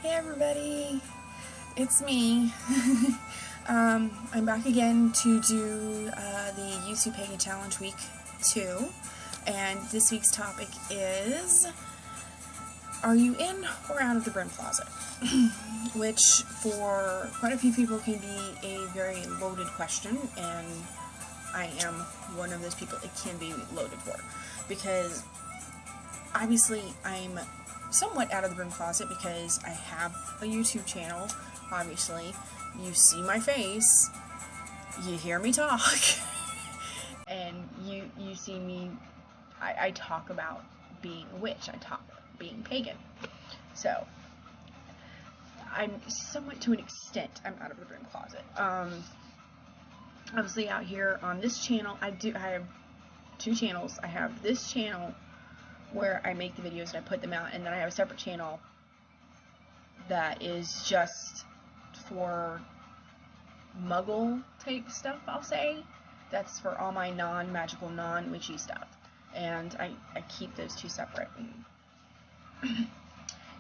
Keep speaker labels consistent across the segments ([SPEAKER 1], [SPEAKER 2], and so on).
[SPEAKER 1] Hey everybody, it's me. I'm back again to do the ytpaganchallenge Challenge Week 2, and this week's topic is, are you in or out of the broom closet? Which for quite a few people can be a very loaded question, and I am one of those people it can be loaded for, because obviously I'm somewhat out of the broom closet because I have a YouTube channel. Obviously, you see my face, you hear me talk, and you see me, I talk about being a witch, I talk about being pagan. So, I'm somewhat, to an extent, I'm out of the broom closet. Obviously out here on this channel, I have two channels. I have this channel where I make the videos and I put them out, and then I have a separate channel that is just for muggle type stuff, I'll say. That's for all my non-magical, non-witchy stuff, and I keep those two separate. And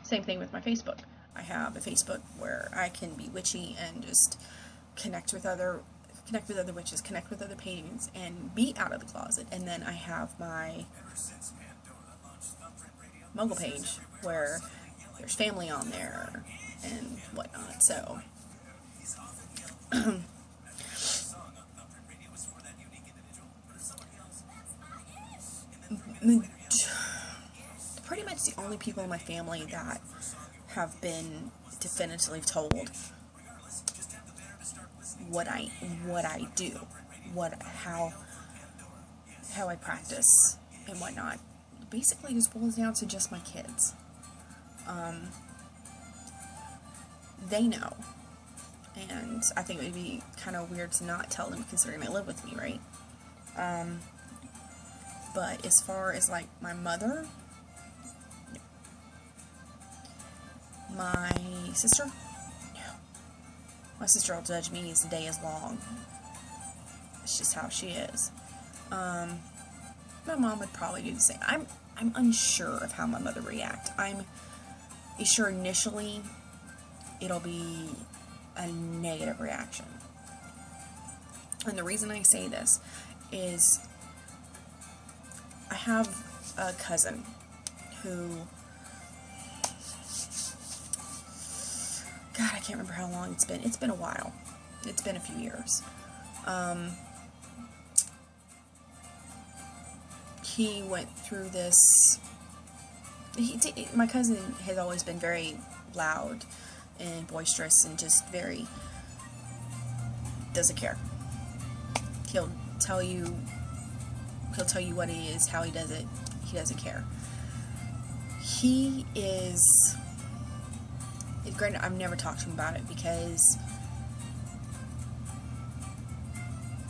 [SPEAKER 1] same thing with my Facebook. I have a Facebook where I can be witchy and just connect with other witches, connect with other pagans, and be out of the closet. And then I have my muggle page where there's family on there and whatnot. So pretty much the only people in my family that have been definitively told what I do, how I practice and whatnot, basically just boils down to just my kids. They know, and I think it would be kind of weird to not tell them considering they live with me, right? But as far as like my mother, my sister, no. My sister will judge me as the day is long. It's just how she is. My mom would probably do the same. I'm unsure of how my mother would react. I'm sure initially it'll be a negative reaction. And the reason I say this is I have a cousin who, God, I can't remember how long it's been. It's been a while. It's been a few years. He went through this. My cousin has always been very loud and boisterous and just very doesn't care. He'll tell you what he is, how he does it. He doesn't care. He is. Granted, I've never talked to him about it because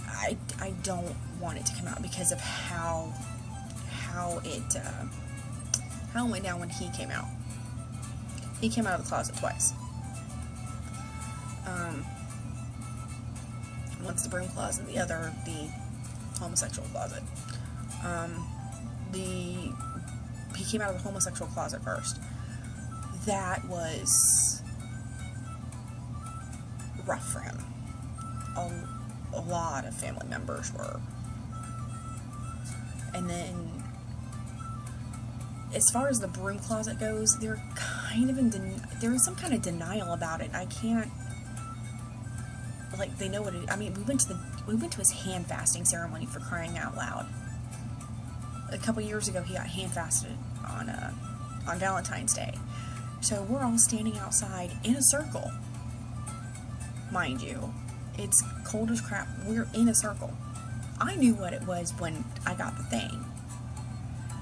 [SPEAKER 1] I don't want it to come out because of how it went down when he came out. He came out of the closet twice. Once the broom closet, the other the homosexual closet. He came out of the homosexual closet first. That was rough for him. A lot of family members were. And then, as far as the broom closet goes, they're kind of there is some kind of denial about it. I can't, like, they know what it is. I mean, we went to his hand fasting ceremony, for crying out loud. A couple years ago, he got hand fasted on Valentine's Day. So we're all standing outside in a circle. Mind you, it's cold as crap. We're in a circle. I knew what it was when I got the thing.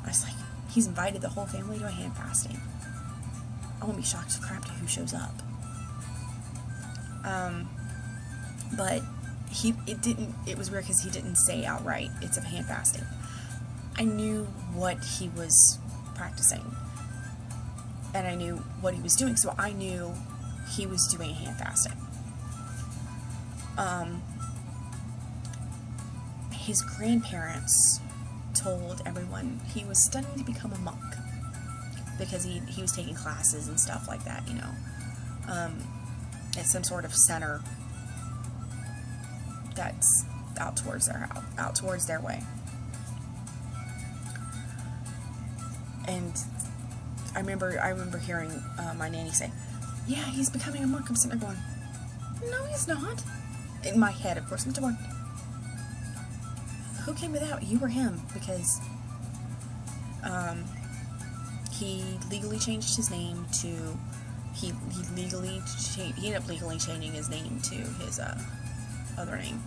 [SPEAKER 1] I was like, he's invited the whole family to a hand fasting. I won't be shocked to crap to who shows up. But it was weird because he didn't say outright, it's a hand fasting. I knew what he was practicing. And I knew what he was doing, so I knew he was doing a hand fasting. His grandparents told everyone he was studying to become a monk because he was taking classes and stuff like that, you know. at some sort of center that's out towards their house, out towards their way. And I remember hearing my nanny say, "Yeah, he's becoming a monk." I'm sitting there going, "No, he's not." In my head, of course, I'm going, "Who came without, you or him?" Because he legally changed his name to he ended up legally changing his name to his other name,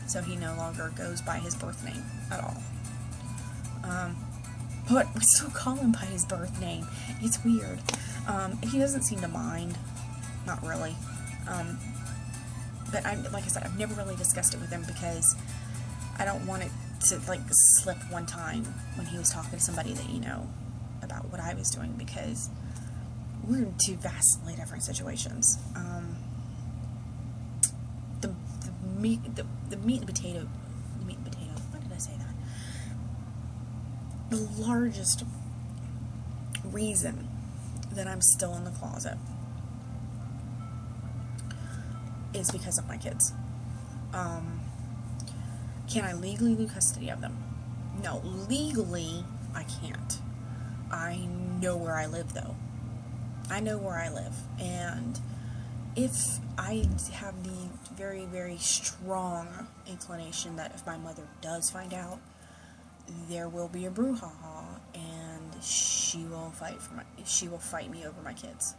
[SPEAKER 1] so he no longer goes by his birth name at all. But we still call him by his birth name. It's weird. He doesn't seem to mind, not really. But like I said, I've never really discussed it with him because I don't want it to like slip one time when he was talking to somebody that about what I was doing, because we're in two vastly different situations. The meat and potato. Why did I say that? The largest reason that I'm still in the closet is because of my kids. Can I legally lose custody of them? No, legally I can't. I know where I live, though. I know where I live, and if I have the very, very strong inclination that if my mother does find out, there will be a brouhaha, and she will fight me over my kids,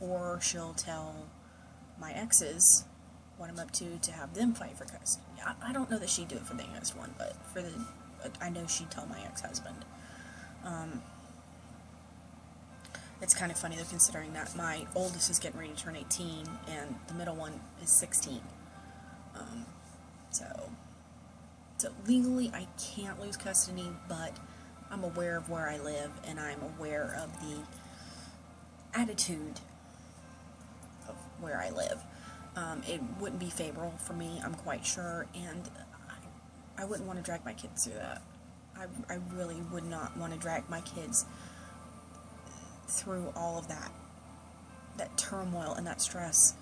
[SPEAKER 1] or she'll tell my exes what I'm up to have them fight for custody. I don't know that she'd do it for the youngest one, but I know she'd tell my ex-husband. It's kind of funny though, considering that my oldest is getting ready to turn 18 and the middle one is 16. So legally I can't lose custody, but I'm aware of where I live, and I'm aware of the attitude of where I live. It wouldn't be favorable for me, I'm quite sure, and I wouldn't want to drag my kids through that. I really would not want to drag my kids through all of that turmoil and that stress.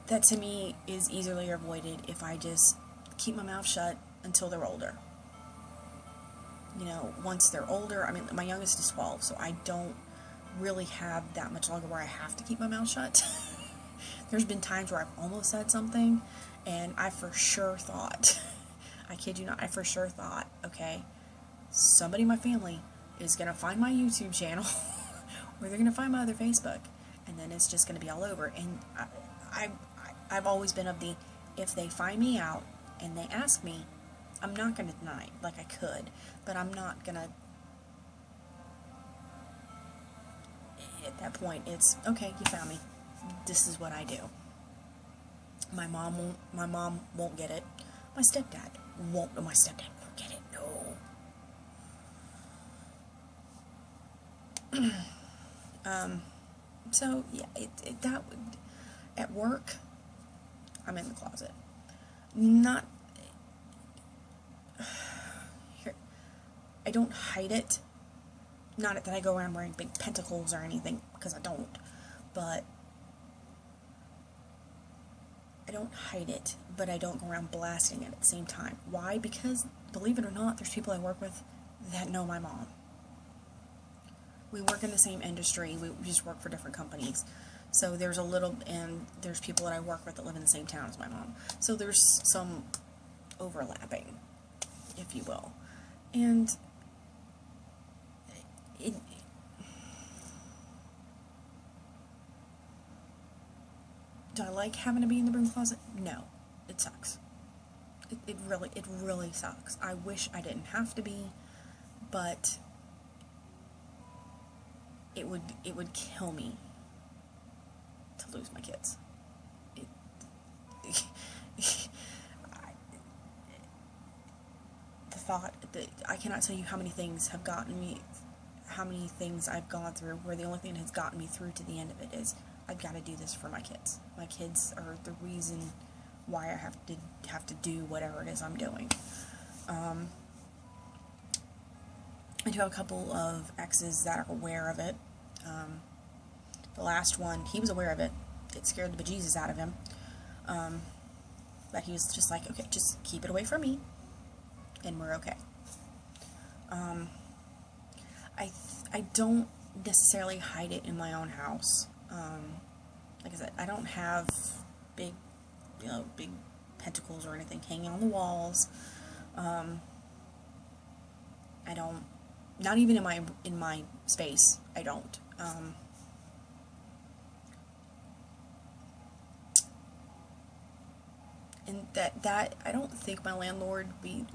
[SPEAKER 1] That to me is easily avoided if I just keep my mouth shut until they're older. Once they're older, I mean, my youngest is 12, so I don't really have that much longer where I have to keep my mouth shut. There's been times where I've almost said something, and I for sure thought, I kid you not, I for sure thought, okay, somebody in my family is going to find my YouTube channel, or they're going to find my other Facebook, and then it's just going to be all over. And I've always been of the, if they find me out and they ask me, I'm not going to deny, like I could, but I'm not going to, at that point, it's, okay, you found me, this is what I do. My mom won't get it, my stepdad won't get it, no. So, yeah, that would, at work, I'm in the closet. Not, here, I don't hide it. Not that I go around wearing big pentacles or anything, because I don't, but I don't hide it, but I don't go around blasting it at the same time. Why? Because, believe it or not, there's people I work with that know my mom. We work in the same industry, we just work for different companies. So there's there's people that I work with that live in the same town as my mom. So there's some overlapping, if you will. And do I like having to be in the broom closet? No. It sucks. It really sucks. I wish I didn't have to be, but it would kill me to lose my kids. The thought that I cannot tell you how many things have gotten me, how many things I've gone through where the only thing that has gotten me through to the end of it is I've got to do this for my kids. My kids are the reason why I have to do whatever it is I'm doing. I do have a couple of exes that are aware of it. The last one, he was aware of it. It scared the bejesus out of him. But he was just like, okay, just keep it away from me, and we're okay. I don't necessarily hide it in my own house. Like I said, I don't have big pentacles or anything hanging on the walls. I don't, not even in my space, I don't. And that I don't think my landlord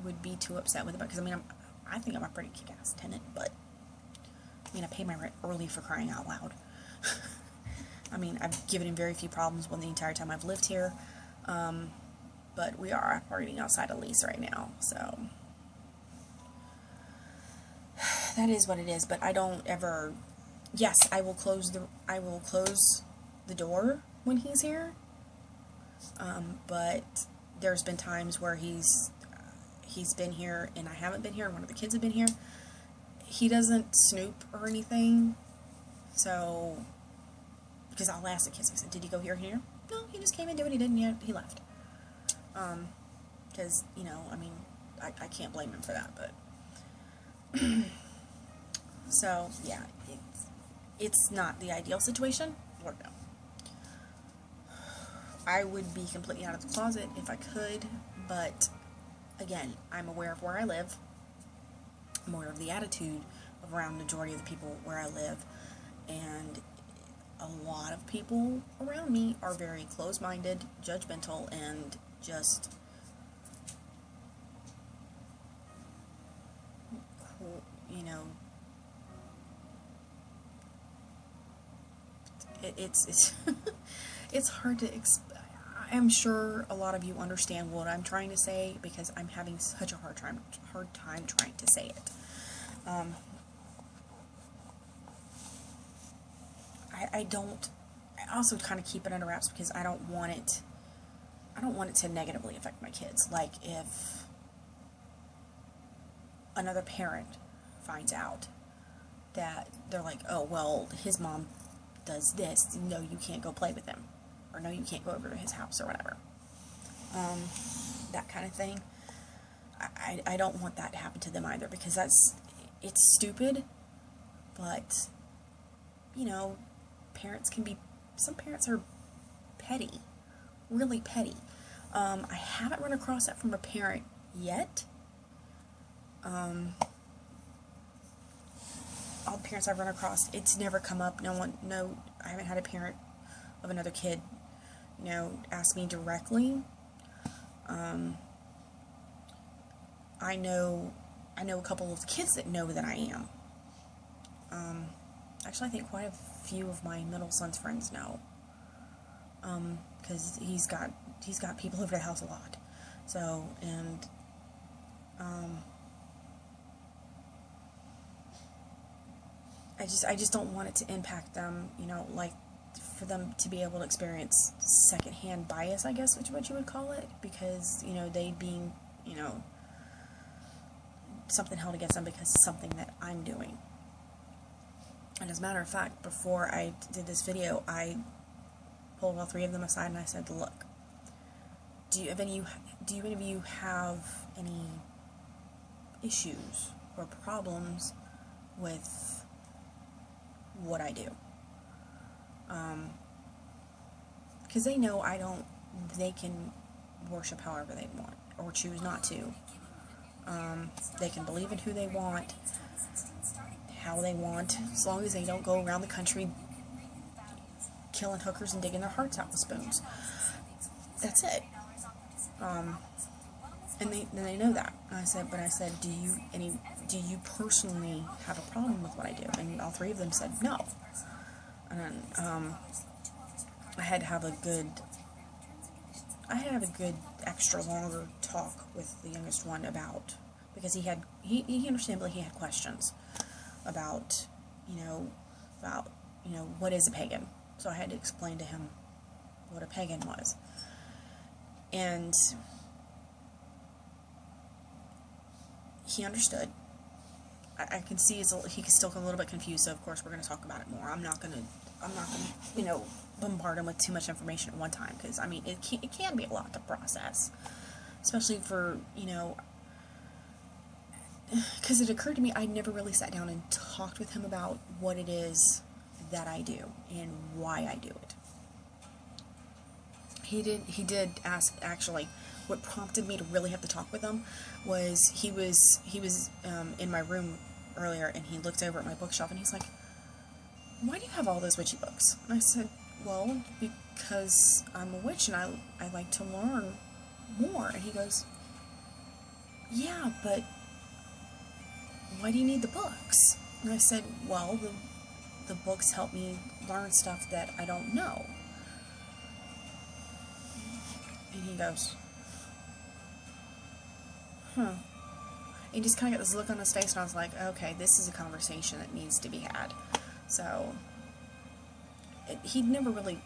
[SPEAKER 1] would be too upset with it, because I mean, I think I'm a pretty kick-ass tenant, but I mean, I pay my rent early, for crying out loud. I mean, I've given him very few problems the entire time I've lived here, but we are operating outside a lease right now, so that is what it is. But I don't ever. Yes, I will close the door when he's here. But there's been times where he's been here and I haven't been here. One of the kids have been here. He doesn't snoop or anything, so, because I'll ask the kids, I said, did he go here or here? No, he just came in, did what he did, and he left. Because, you know, I mean, I can't blame him for that, but, so, yeah, it's not the ideal situation. Lord, no. I would be completely out of the closet if I could, but, again, I'm aware of where I live. I'm aware of the attitude of around the majority of the people where I live, and a lot of people around me are very close-minded, judgmental, and just, you know, it's it's hard to I'm sure a lot of you understand what I'm trying to say, because I'm having such a hard time trying to say it. I also kind of keep it under wraps because I don't want it to negatively affect my kids. Like, if another parent finds out that they're like, oh, well, his mom does this, no, you can't go play with him, or no, you can't go over to his house, or whatever. That kind of thing. I don't want that to happen to them either, because it's stupid, but, you know, some parents are petty, really petty. I haven't run across that from a parent yet. All the parents I've run across, it's never come up. I haven't had a parent of another kid, you know, ask me directly. I know a couple of kids that know that I am. Actually, I think quite a few of my middle son's friends know, because he's got people over to the house a lot. So, and I just don't want it to impact them, you know, like, for them to be able to experience secondhand bias, I guess, which is what you would call it, because, you know, they being, you know, something held against them because of something that I'm doing. And as a matter of fact, before I did this video, I pulled all three of them aside and I said, look, do any of you have any issues or problems with what I do? Because they know they can worship however they want, or choose not to. They can believe in who they want, how they want, as long as they don't go around the country killing hookers and digging their hearts out with spoons. That's it. And they know that. And I said, do you personally have a problem with what I do? And all three of them said no. And I had to have a good extra longer talk with the youngest one about, because he understandably he had questions about what is a pagan. So I had to explain to him what a pagan was. And he understood. I can see he can still get a little bit confused, so of course we're going to talk about it more. I'm not going to I'm not going to, you know, bombard him with too much information at one time, because, I mean, it can be a lot to process, especially for, you know, because it occurred to me I never really sat down and talked with him about what it is that I do and why I do it. He did ask, actually. What prompted me to really have to talk with him was he was in my room earlier, and he looked over at my bookshelf, and he's like, "Why do you have all those witchy books?" And I said, "Well, because I'm a witch, and I like to learn more." And he goes, "Yeah, but why do you need the books?" And I said, "Well, the books help me learn stuff that I don't know." And he goes, "Huh." He just kind of got this look on his face, and I was like, okay, this is a conversation that needs to be had. So, he'd never really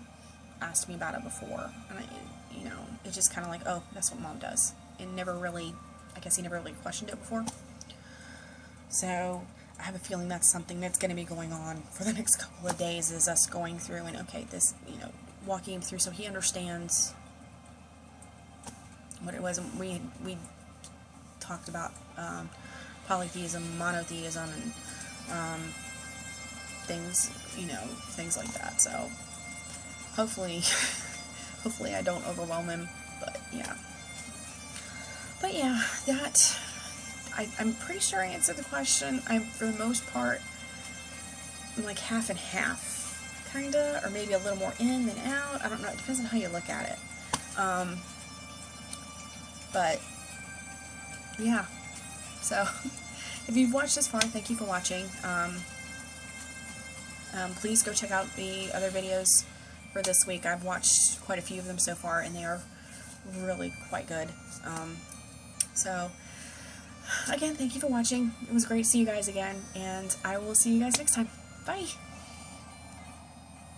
[SPEAKER 1] asked me about it before, and you know, it's just kind of like, oh, that's what Mom does, and never really, I guess he never really questioned it before. So, I have a feeling that's something that's going to be going on for the next couple of days, is us going through and, okay, this, you know, walking him through so he understands what it was. And we talked about polytheism, monotheism, and things, you know, things like that. So hopefully I don't overwhelm him. But yeah, that I'm pretty sure I answered the question. For the most part, I'm like half and half, kinda, or maybe a little more in than out. I don't know. It depends on how you look at it. But yeah, so if you've watched this far, thank you for watching. Please go check out the other videos for this week. I've watched quite a few of them so far, and they are really quite good. So again, thank you for watching. It was great to see you guys again, and I will see you guys next time. Bye!